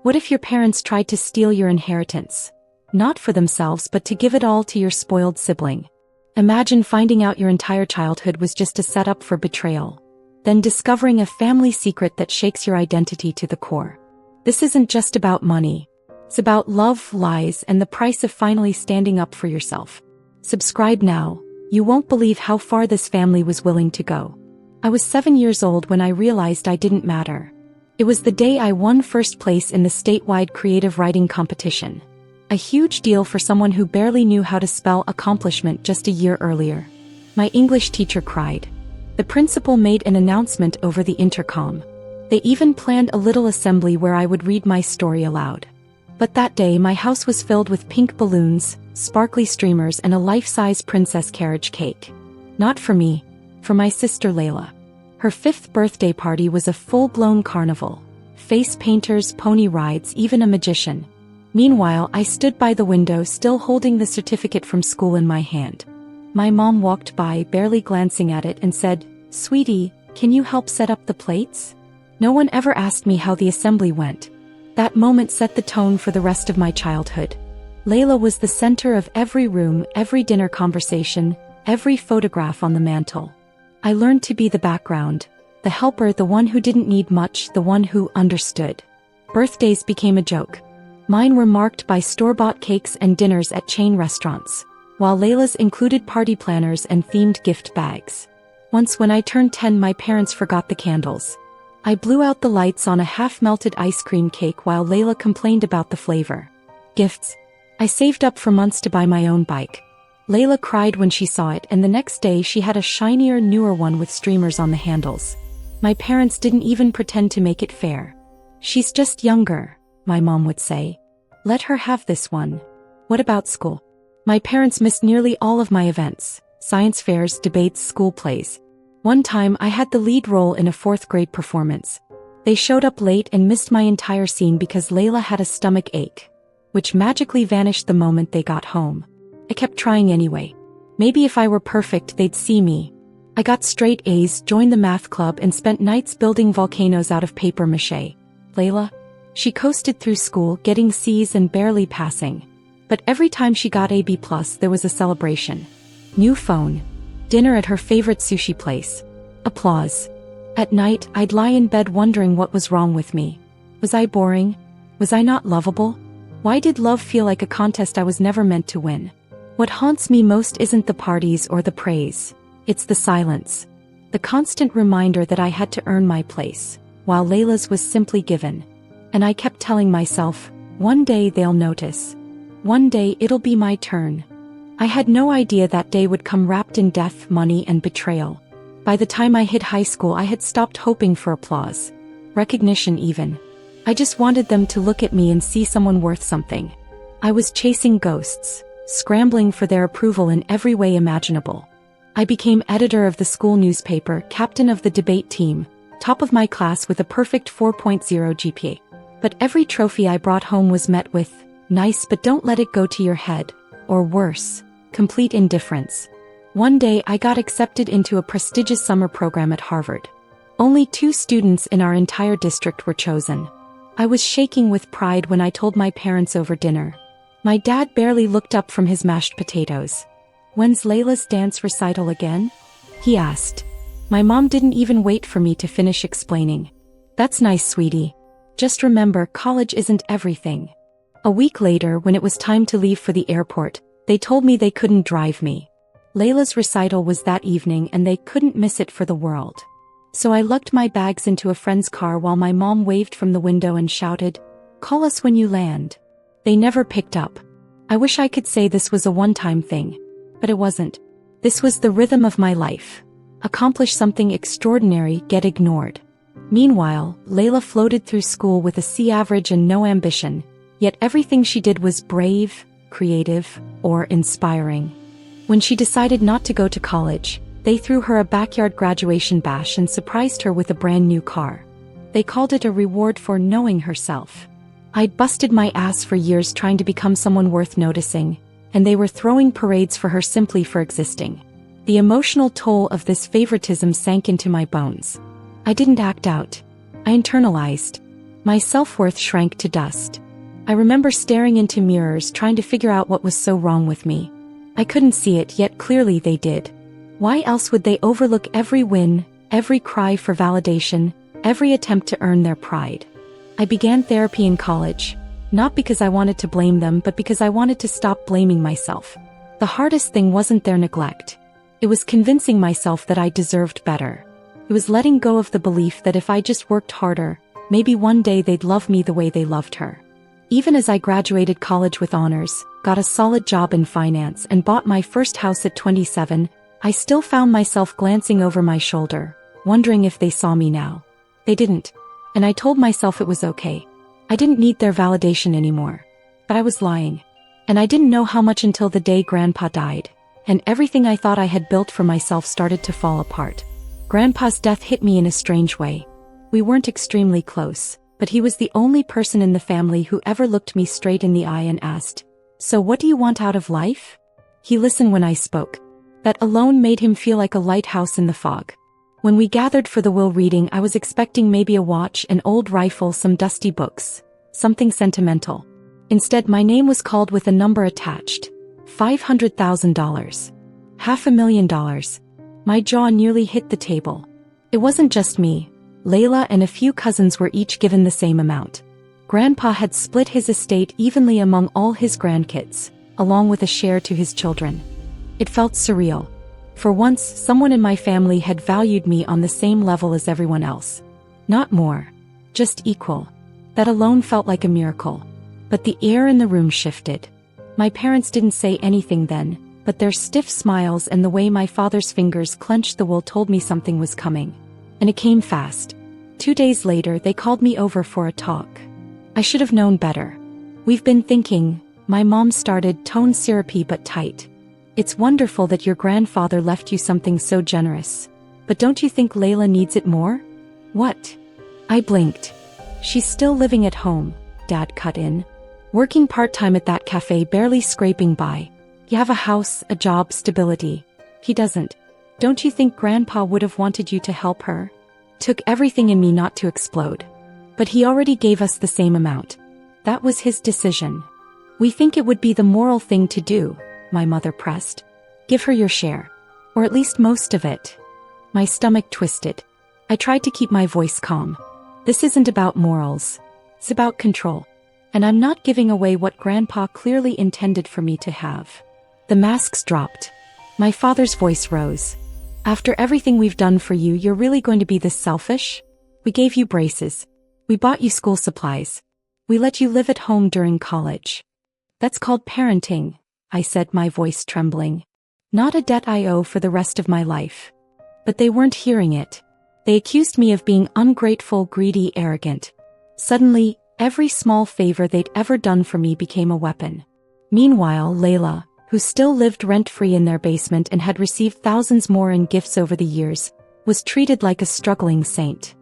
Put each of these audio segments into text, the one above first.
What if your parents tried to steal your inheritance? Not for themselves but to give it all to your spoiled sibling. Imagine finding out your entire childhood was just a setup for betrayal. Then discovering a family secret that shakes your identity to the core. This isn't just about money. It's about love, lies, and the price of finally standing up for yourself. Subscribe now. You won't believe how far this family was willing to go. I was 7 years old when I realized I didn't matter. It was the day I won first place in the statewide creative writing competition. A huge deal for someone who barely knew how to spell accomplishment just a year earlier. My English teacher cried. The principal made an announcement over the intercom. They even planned a little assembly where I would read my story aloud. But that day my house was filled with pink balloons, sparkly streamers, and a life-size princess carriage cake. Not for me, for my sister Layla. Her 5th birthday party was a full-blown carnival. Face painters, pony rides, even a magician. Meanwhile, I stood by the window still holding the certificate from school in my hand. My mom walked by, barely glancing at it, and said, "Sweetie, can you help set up the plates?" No one ever asked me how the assembly went. That moment set the tone for the rest of my childhood. Layla was the center of every room, every dinner conversation, every photograph on the mantle. I learned to be the background, the helper, the one who didn't need much, the one who understood. Birthdays became a joke. Mine were marked by store-bought cakes and dinners at chain restaurants, while Layla's included party planners and themed gift bags. Once when I turned 10, my parents forgot the candles. I blew out the lights on a half-melted ice cream cake while Layla complained about the flavor. Gifts. I saved up for months to buy my own bike. Layla cried when she saw it, and the next day she had a shinier, newer one with streamers on the handles. My parents didn't even pretend to make it fair. "She's just younger," my mom would say. "Let her have this one." What about school? My parents missed nearly all of my events: science fairs, debates, school plays. One time I had the lead role in a 4th grade performance. They showed up late and missed my entire scene because Layla had a stomach ache, which magically vanished the moment they got home. I kept trying anyway. Maybe if I were perfect they'd see me. I got straight A's, joined the math club, and spent nights building volcanoes out of paper mache. Layla? She coasted through school, getting C's and barely passing. But every time she got a B+, there was a celebration. New phone. Dinner at her favorite sushi place. Applause. At night, I'd lie in bed wondering what was wrong with me. Was I boring? Was I not lovable? Why did love feel like a contest I was never meant to win? What haunts me most isn't the parties or the praise. It's the silence. The constant reminder that I had to earn my place, while Layla's was simply given. And I kept telling myself, one day they'll notice. One day it'll be my turn. I had no idea that day would come wrapped in death, money, and betrayal. By the time I hit high school, I had stopped hoping for applause. Recognition even. I just wanted them to look at me and see someone worth something. I was chasing ghosts, scrambling for their approval in every way imaginable. I became editor of the school newspaper, captain of the debate team, top of my class with a perfect 4.0 GPA. But every trophy I brought home was met with, "Nice, but don't let it go to your head," or worse, complete indifference. One day I got accepted into a prestigious summer program at Harvard. Only 2 students in our entire district were chosen. I was shaking with pride when I told my parents over dinner. My dad barely looked up from his mashed potatoes. "When's Layla's dance recital again?" he asked. My mom didn't even wait for me to finish explaining. "That's nice, sweetie. Just remember, college isn't everything." A week later, when it was time to leave for the airport, they told me they couldn't drive me. Layla's recital was that evening and they couldn't miss it for the world. So I lugged my bags into a friend's car while my mom waved from the window and shouted, "Call us when you land." They never picked up. I wish I could say this was a one-time thing. But it wasn't. This was the rhythm of my life. Accomplish something extraordinary, get ignored. Meanwhile, Layla floated through school with a C average and no ambition, yet everything she did was brave, creative, or inspiring. When she decided not to go to college, they threw her a backyard graduation bash and surprised her with a brand new car. They called it a reward for knowing herself. I'd busted my ass for years trying to become someone worth noticing, and they were throwing parades for her simply for existing. The emotional toll of this favoritism sank into my bones. I didn't act out. I internalized. My self-worth shrank to dust. I remember staring into mirrors trying to figure out what was so wrong with me. I couldn't see it, yet clearly they did. Why else would they overlook every win, every cry for validation, every attempt to earn their pride? I began therapy in college, not because I wanted to blame them, but because I wanted to stop blaming myself. The hardest thing wasn't their neglect. It was convincing myself that I deserved better. It was letting go of the belief that if I just worked harder, maybe one day they'd love me the way they loved her. Even as I graduated college with honors, got a solid job in finance, and bought my first house at 27, I still found myself glancing over my shoulder, wondering if they saw me now. They didn't, and I told myself it was okay. I didn't need their validation anymore. But I was lying. And I didn't know how much until the day Grandpa died, and everything I thought I had built for myself started to fall apart. Grandpa's death hit me in a strange way. We weren't extremely close, but he was the only person in the family who ever looked me straight in the eye and asked, "So what do you want out of life?" He listened when I spoke. That alone made him feel like a lighthouse in the fog. When we gathered for the will reading, I was expecting maybe a watch, an old rifle, some dusty books, something sentimental. Instead, my name was called with a number attached. $500,000. $500,000. My jaw nearly hit the table. It wasn't just me. Layla and a few cousins were each given the same amount. Grandpa had split his estate evenly among all his grandkids, along with a share to his children. It felt surreal. For once, someone in my family had valued me on the same level as everyone else. Not more. Just equal. That alone felt like a miracle. But the air in the room shifted. My parents didn't say anything then, but their stiff smiles and the way my father's fingers clenched the will told me something was coming. And it came fast. 2 days later, they called me over for a talk. I should have known better. "We've been thinking," my mom started, tone syrupy but tight. "It's wonderful that your grandfather left you something so generous. But don't you think Layla needs it more?" "What?" I blinked. "She's still living at home," Dad cut in. "Working part-time at that cafe, barely scraping by. You have a house, a job, stability. He doesn't. Don't you think Grandpa would have wanted you to help her?" Took everything in me not to explode. "But he already gave us the same amount. That was his decision." "We think it would be the moral thing to do," my mother pressed. "Give her your share. Or at least most of it." My stomach twisted. I tried to keep my voice calm. "This isn't about morals. It's about control. And I'm not giving away what Grandpa clearly intended for me to have." The masks dropped. My father's voice rose. "After everything we've done for you, you're really going to be this selfish? We gave you braces. We bought you school supplies. We let you live at home during college. That's called parenting," I said, my voice trembling. "Not a debt I owe for the rest of my life." But they weren't hearing it. They accused me of being ungrateful, greedy, arrogant. Suddenly, every small favor they'd ever done for me became a weapon. Meanwhile, Layla, who still lived rent-free in their basement and had received thousands more in gifts over the years, was treated like a struggling saint.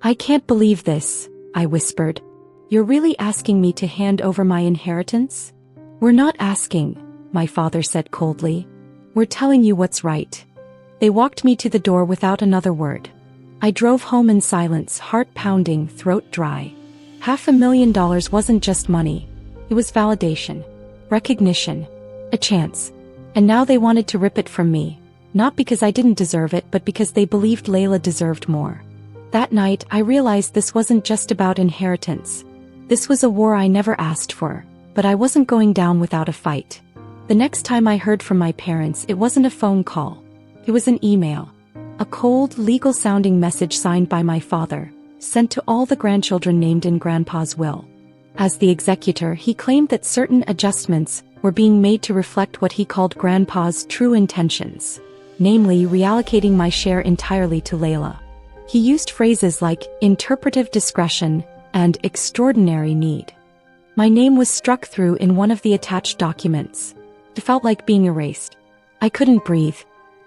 "I can't believe this," I whispered. "You're really asking me to hand over my inheritance?" "We're not asking," my father said coldly. "We're telling you what's right." They walked me to the door without another word. I drove home in silence, heart pounding, throat dry. $500,000 wasn't just money. It was validation, recognition, a chance. And now they wanted to rip it from me. Not because I didn't deserve it, but because they believed Layla deserved more. That night, I realized this wasn't just about inheritance. This was a war I never asked for, but I wasn't going down without a fight. The next time I heard from my parents, it wasn't a phone call. It was an email. A cold, legal-sounding message signed by my father, sent to all the grandchildren named in Grandpa's will. As the executor, he claimed that certain adjustments were being made to reflect what he called Grandpa's true intentions, namely reallocating my share entirely to Layla. He used phrases like interpretive discretion and extraordinary need. My name was struck through in one of the attached documents. It felt like being erased. I couldn't breathe.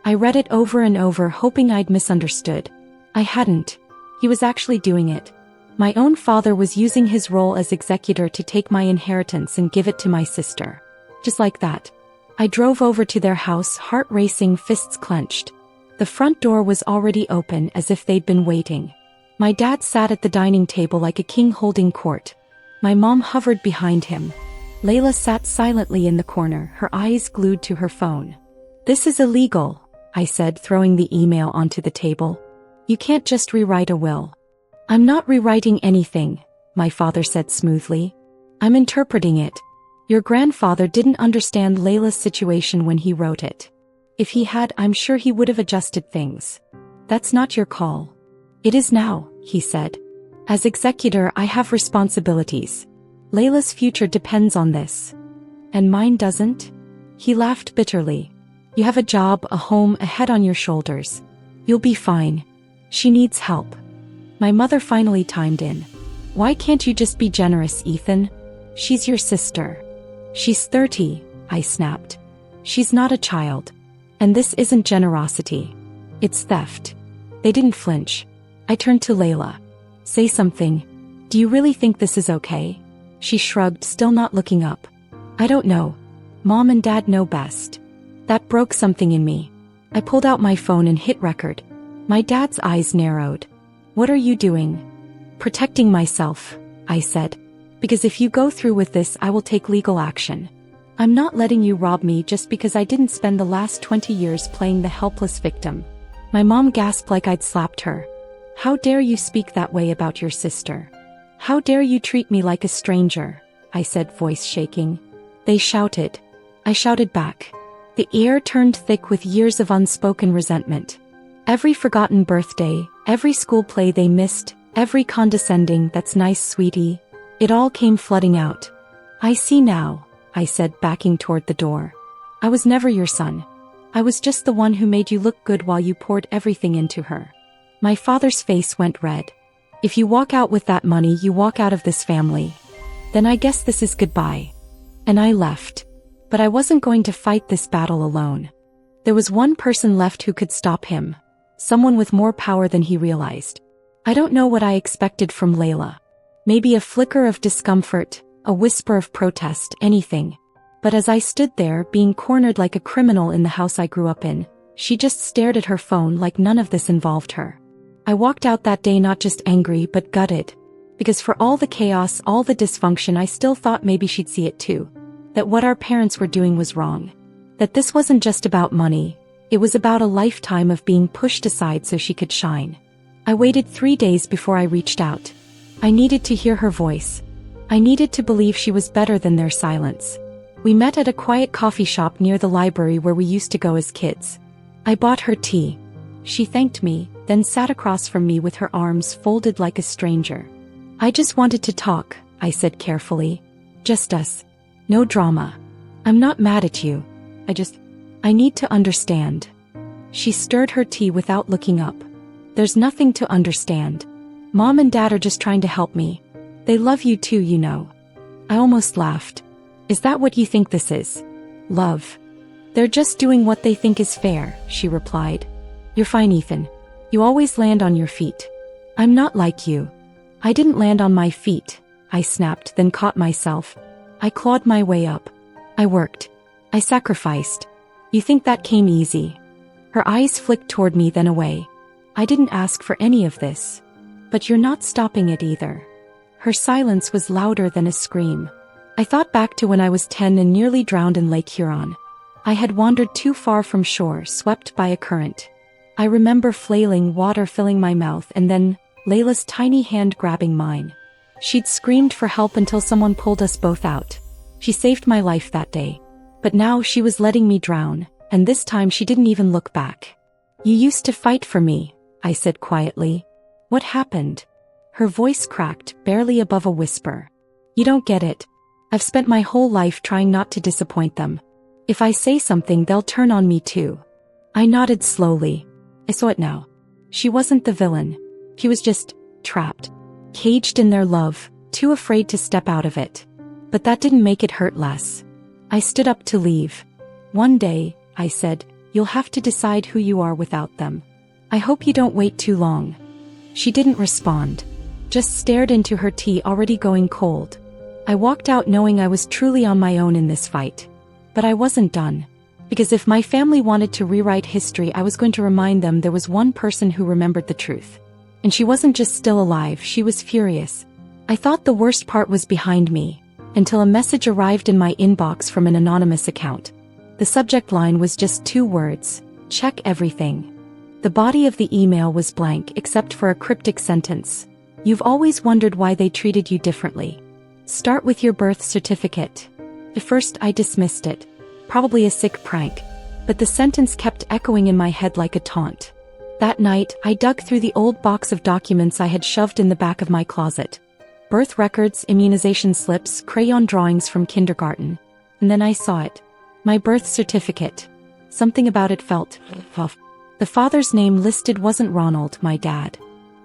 I read it over and over, hoping I'd misunderstood. I hadn't. He was actually doing it. My own father was using his role as executor to take my inheritance and give it to my sister. Just like that. I drove over to their house, heart racing, fists clenched. The front door was already open, as if they'd been waiting. My dad sat at the dining table like a king holding court. My mom hovered behind him. Layla sat silently in the corner, her eyes glued to her phone. "This is illegal," I said, throwing the email onto the table. "You can't just rewrite a will." "I'm not rewriting anything," my father said smoothly. "I'm interpreting it. Your grandfather didn't understand Layla's situation when he wrote it. If he had, I'm sure he would have adjusted things. That's not your call." "It is now," he said. "As executor, I have responsibilities. Layla's future depends on this." "And mine doesn't?" He laughed bitterly. "You have a job, a home, a head on your shoulders. You'll be fine. She needs help." My mother finally chimed in. "Why can't you just be generous, Ethan? She's your sister." "She's 30, I snapped. "She's not a child. And this isn't generosity. It's theft." They didn't flinch. I turned to Layla. "Say something. Do you really think this is okay?" She shrugged, still not looking up. "I don't know. Mom and Dad know best." That broke something in me. I pulled out my phone and hit record. My dad's eyes narrowed. "What are you doing?" "Protecting myself," I said. "Because if you go through with this, I will take legal action. I'm not letting you rob me just because I didn't spend the last 20 years playing the helpless victim." My mom gasped like I'd slapped her. "How dare you speak that way about your sister? How dare you treat me like a stranger?" I said, voice shaking. They shouted. I shouted back. The air turned thick with years of unspoken resentment. Every forgotten birthday, every school play they missed, every condescending "that's nice, sweetie," it all came flooding out. "I see now," I said, backing toward the door. "I was never your son. I was just the one who made you look good while you poured everything into her." My father's face went red. "If you walk out with that money, you walk out of this family. Then I guess this is goodbye." And I left. But I wasn't going to fight this battle alone. There was one person left who could stop him. Someone with more power than he realized. I don't know what I expected from Layla. Maybe a flicker of discomfort, a whisper of protest, anything. But as I stood there, being cornered like a criminal in the house I grew up in, she just stared at her phone like none of this involved her. I walked out that day not just angry but gutted. Because for all the chaos, all the dysfunction, I still thought maybe she'd see it too. That what our parents were doing was wrong. That this wasn't just about money. It was about a lifetime of being pushed aside so she could shine. I waited 3 days before I reached out. I needed to hear her voice. I needed to believe she was better than their silence. We met at a quiet coffee shop near the library where we used to go as kids. I bought her tea. She thanked me, then sat across from me with her arms folded like a stranger. "I just wanted to talk," I said carefully. "Just us. No drama. I'm not mad at you. I need to understand." She stirred her tea without looking up. "There's nothing to understand. Mom and Dad are just trying to help me. They love you too, you know." I almost laughed. "Is that what you think this is? Love?" "They're just doing what they think is fair," she replied. "You're fine, Ethan. You always land on your feet. I'm not like you." "I didn't land on my feet," I snapped, then caught myself. "I clawed my way up. I worked. I sacrificed. You think that came easy?" Her eyes flicked toward me, then away. "I didn't ask for any of this. But you're not stopping it either." Her silence was louder than a scream. I thought back to when I was 10 and nearly drowned in Lake Huron. I had wandered too far from shore, swept by a current. I remember flailing, water filling my mouth, and then Layla's tiny hand grabbing mine. She'd screamed for help until someone pulled us both out. She saved my life that day. But now she was letting me drown, and this time she didn't even look back. "You used to fight for me," I said quietly. "What happened?" Her voice cracked, barely above a whisper. "You don't get it. I've spent my whole life trying not to disappoint them. If I say something, they'll turn on me too." I nodded slowly. I saw it now. She wasn't the villain. She was just trapped. Caged in their love, too afraid to step out of it. But that didn't make it hurt less. I stood up to leave. "One day," I said, "you'll have to decide who you are without them. I hope you don't wait too long." She didn't respond. Just stared into her tea already going cold. I walked out knowing I was truly on my own in this fight. But I wasn't done. Because if my family wanted to rewrite history, I was going to remind them there was one person who remembered the truth. And she wasn't just still alive, she was furious. I thought the worst part was behind me, until a message arrived in my inbox from an anonymous account. The subject line was just 2 words: check everything. The body of the email was blank except for a cryptic sentence. You've always wondered why they treated you differently. Start with your birth certificate. At first I dismissed it. Probably a sick prank. But the sentence kept echoing in my head like a taunt. That night, I dug through the old box of documents I had shoved in the back of my closet. Birth records, immunization slips, crayon drawings from kindergarten. And then I saw it. My birth certificate. Something about it felt off. The father's name listed wasn't Ronald, my dad.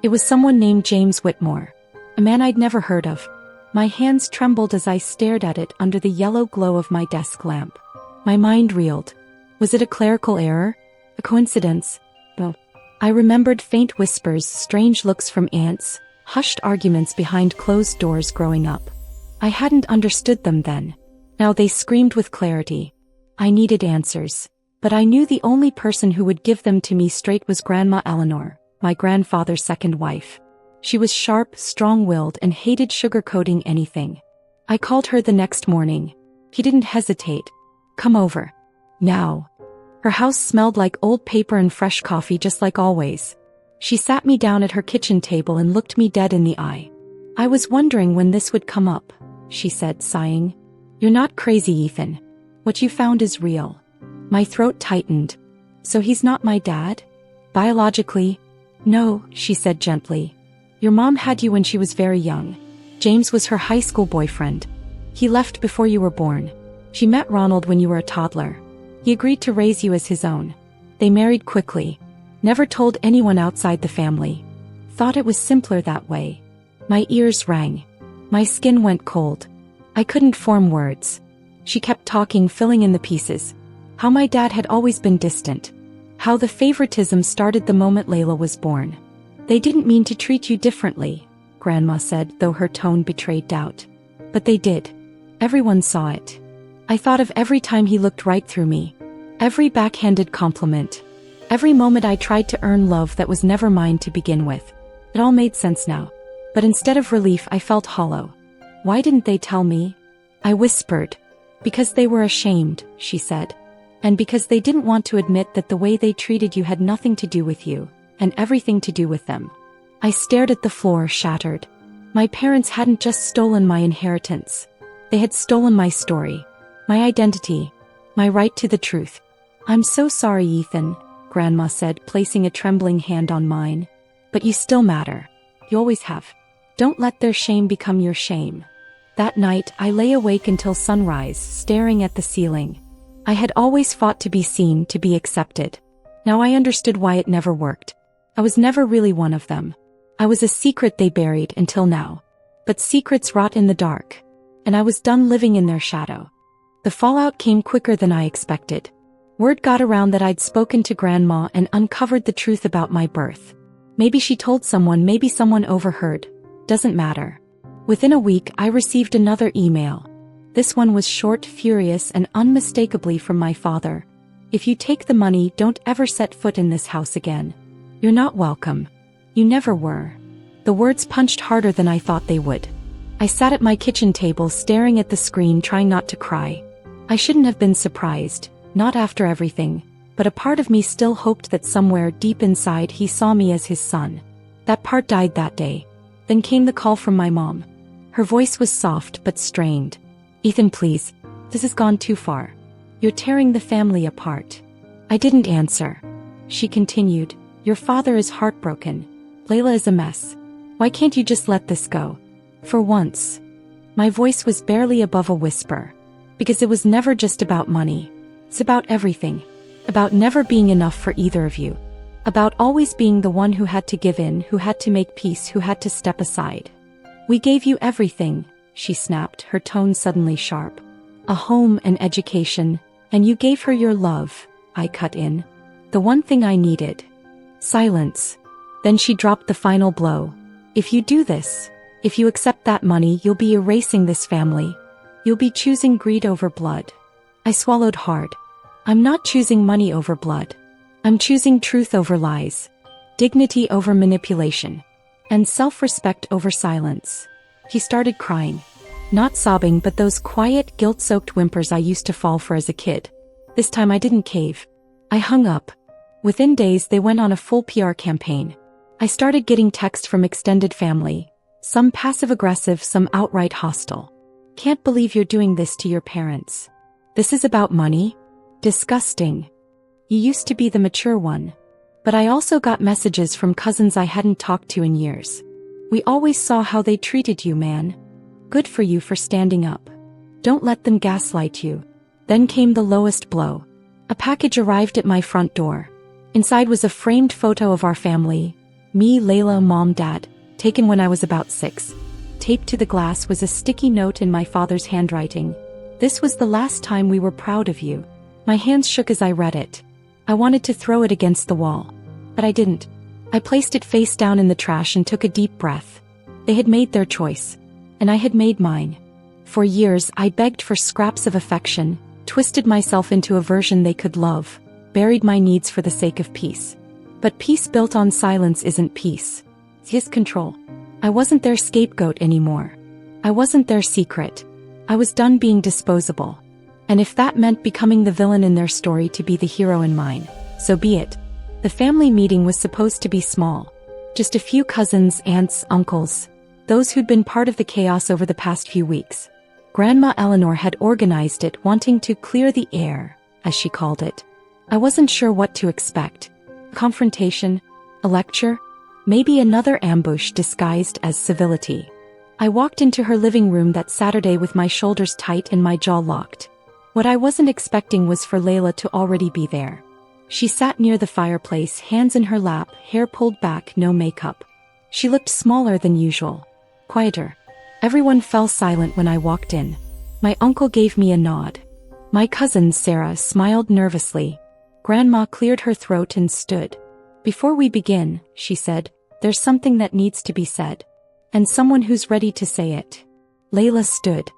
It was someone named James Whitmore. A man I'd never heard of. My hands trembled as I stared at it under the yellow glow of my desk lamp. My mind reeled. Was it a clerical error? A coincidence? No. I remembered faint whispers, strange looks from aunts, hushed arguments behind closed doors growing up. I hadn't understood them then. Now they screamed with clarity. I needed answers. But I knew the only person who would give them to me straight was Grandma Eleanor, my grandfather's second wife. She was sharp, strong-willed, and hated sugarcoating anything. I called her the next morning. He didn't hesitate. Come over. Now. Her house smelled like old paper and fresh coffee just like always. She sat me down at her kitchen table and looked me dead in the eye. I was wondering when this would come up, she said, sighing. You're not crazy, Ethan. What you found is real. My throat tightened. So he's not my dad? Biologically? No, she said gently. Your mom had you when she was very young. James was her high school boyfriend. He left before you were born. She met Ronald when you were a toddler. He agreed to raise you as his own. They married quickly. Never told anyone outside the family. Thought it was simpler that way. My ears rang. My skin went cold. I couldn't form words. She kept talking, filling in the pieces. How my dad had always been distant. How the favoritism started the moment Layla was born. They didn't mean to treat you differently, Grandma said, though her tone betrayed doubt. But they did. Everyone saw it. I thought of every time he looked right through me. Every backhanded compliment. Every moment I tried to earn love that was never mine to begin with. It all made sense now. But instead of relief, I felt hollow. Why didn't they tell me? I whispered. Because they were ashamed, she said. And because they didn't want to admit that the way they treated you had nothing to do with you, and everything to do with them. I stared at the floor, shattered. My parents hadn't just stolen my inheritance. They had stolen my story, my identity, my right to the truth. I'm so sorry, Ethan, Grandma said, placing a trembling hand on mine. But you still matter. You always have. Don't let their shame become your shame. That night, I lay awake until sunrise, staring at the ceiling. I had always fought to be seen, to be accepted. Now I understood why it never worked. I was never really one of them. I was a secret they buried until now. But secrets rot in the dark. And I was done living in their shadow. The fallout came quicker than I expected. Word got around that I'd spoken to Grandma and uncovered the truth about my birth. Maybe she told someone, maybe someone overheard. Doesn't matter. Within a week, I received another email. This one was short, furious, and unmistakably from my father. If you take the money, don't ever set foot in this house again. You're not welcome. You never were. The words punched harder than I thought they would. I sat at my kitchen table staring at the screen, trying not to cry. I shouldn't have been surprised, not after everything, but a part of me still hoped that somewhere deep inside he saw me as his son. That part died that day. Then came the call from my mom. Her voice was soft but strained. Ethan, please. This has gone too far. You're tearing the family apart. I didn't answer. She continued. Your father is heartbroken. Layla is a mess. Why can't you just let this go? For once. My voice was barely above a whisper. Because it was never just about money. It's about everything. About never being enough for either of you. About always being the one who had to give in, who had to make peace, who had to step aside. We gave you everything, she snapped, her tone suddenly sharp. A home, an education, and you gave her your love, I cut in. The one thing I needed. Silence. Then she dropped the final blow. If you do this, if you accept that money, you'll be erasing this family. You'll be choosing greed over blood. I swallowed hard. I'm not choosing money over blood. I'm choosing truth over lies. Dignity over manipulation. and self-respect over silence. He started crying. Not sobbing, but those quiet, guilt-soaked whimpers I used to fall for as a kid. This time I didn't cave. I hung up. Within days they went on a full PR campaign. I started getting texts from extended family. Some passive-aggressive, some outright hostile. Can't believe you're doing this to your parents. This is about money? Disgusting. You used to be the mature one. But I also got messages from cousins I hadn't talked to in years. We always saw how they treated you, man. Good for you for standing up. Don't let them gaslight you. Then came the lowest blow. A package arrived at my front door. Inside was a framed photo of our family. Me, Layla, Mom, Dad, taken when I was about 6. Taped to the glass was a sticky note in my father's handwriting. This was the last time we were proud of you. My hands shook as I read it. I wanted to throw it against the wall. But I didn't. I placed it face down in the trash and took a deep breath. They had made their choice. And I had made mine. For years I begged for scraps of affection, twisted myself into a version they could love, buried my needs for the sake of peace. But peace built on silence isn't peace. It's control. I wasn't their scapegoat anymore. I wasn't their secret. I was done being disposable. And if that meant becoming the villain in their story to be the hero in mine, so be it. The family meeting was supposed to be small. Just a few cousins, aunts, uncles. Those who'd been part of the chaos over the past few weeks. Grandma Eleanor had organized it, wanting to clear the air, as she called it. I wasn't sure what to expect. A confrontation? A lecture? Maybe another ambush disguised as civility. I walked into her living room that Saturday with my shoulders tight and my jaw locked. What I wasn't expecting was for Layla to already be there. She sat near the fireplace, hands in her lap, hair pulled back, no makeup. She looked smaller than usual. Quieter. Everyone fell silent when I walked in. My uncle gave me a nod. My cousin, Sarah, smiled nervously. Grandma cleared her throat and stood. Before we begin, she said, there's something that needs to be said. And someone who's ready to say it. Layla stood.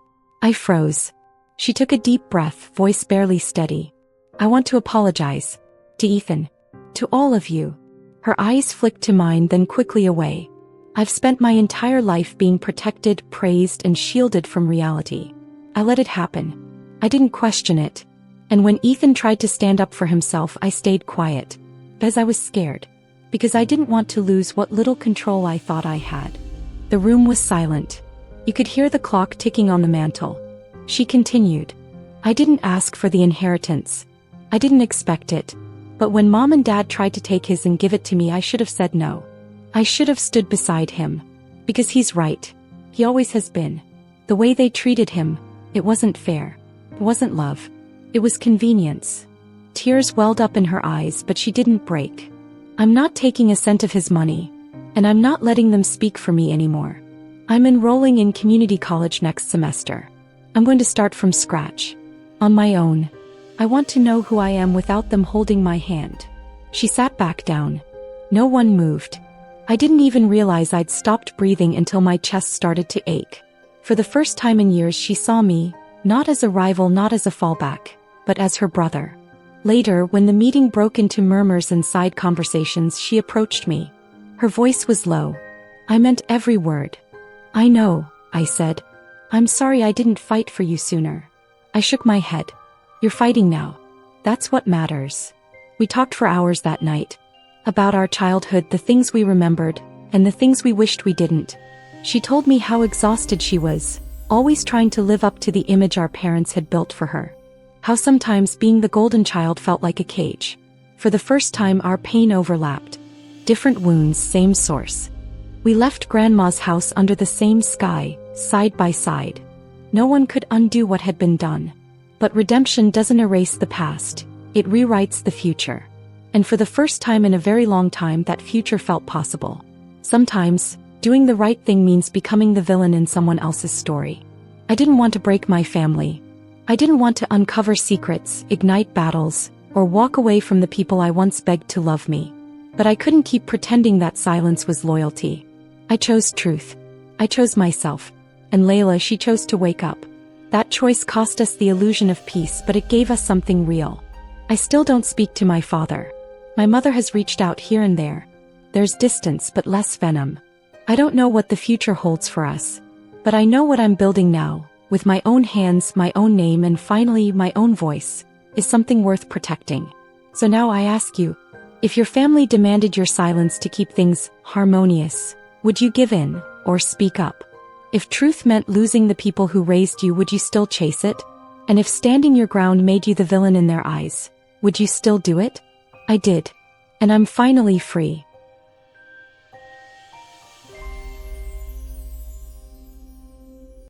I froze. She took a deep breath, voice barely steady. I want to apologize. To Ethan. To all of you. Her eyes flicked to mine, then quickly away. I've spent my entire life being protected, praised, and shielded from reality. I let it happen. I didn't question it. And when Ethan tried to stand up for himself, I stayed quiet. Because I was scared. Because I didn't want to lose what little control I thought I had. The room was silent. You could hear the clock ticking on the mantel. She continued. I didn't ask for the inheritance. I didn't expect it. But when Mom and Dad tried to take his and give it to me, I should have said no. I should have stood beside him. Because he's right. He always has been. The way they treated him, it wasn't fair. It wasn't love. It was convenience. Tears welled up in her eyes, but she didn't break. I'm not taking a cent of his money. And I'm not letting them speak for me anymore. I'm enrolling in community college next semester. I'm going to start from scratch. On my own. I want to know who I am without them holding my hand. She sat back down. No one moved. I didn't even realize I'd stopped breathing until my chest started to ache. For the first time in years she saw me, not as a rival, not as a fallback, but as her brother. Later, when the meeting broke into murmurs and side conversations, she approached me. Her voice was low. I meant every word. I know, I said. I'm sorry I didn't fight for you sooner. I shook my head. You're fighting now. That's what matters. We talked for hours that night. About our childhood, the things we remembered, and the things we wished we didn't. She told me how exhausted she was, always trying to live up to the image our parents had built for her. How sometimes being the golden child felt like a cage. For the first time our pain overlapped. Different wounds, same source. We left Grandma's house under the same sky, side by side. No one could undo what had been done. But redemption doesn't erase the past, it rewrites the future. And for the first time in a very long time, that future felt possible. Sometimes, doing the right thing means becoming the villain in someone else's story. I didn't want to break my family. I didn't want to uncover secrets, ignite battles, or walk away from the people I once begged to love me. But I couldn't keep pretending that silence was loyalty. I chose truth. I chose myself. And Layla, she chose to wake up. That choice cost us the illusion of peace, but it gave us something real. I still don't speak to my father. My mother has reached out here and there. There's distance but less venom. I don't know what the future holds for us, but I know what I'm building now, with my own hands, my own name, and finally my own voice, is something worth protecting. So now I ask you, if your family demanded your silence to keep things harmonious, would you give in, or speak up? If truth meant losing the people who raised you, would you still chase it? And if standing your ground made you the villain in their eyes, would you still do it? I did. And I'm finally free.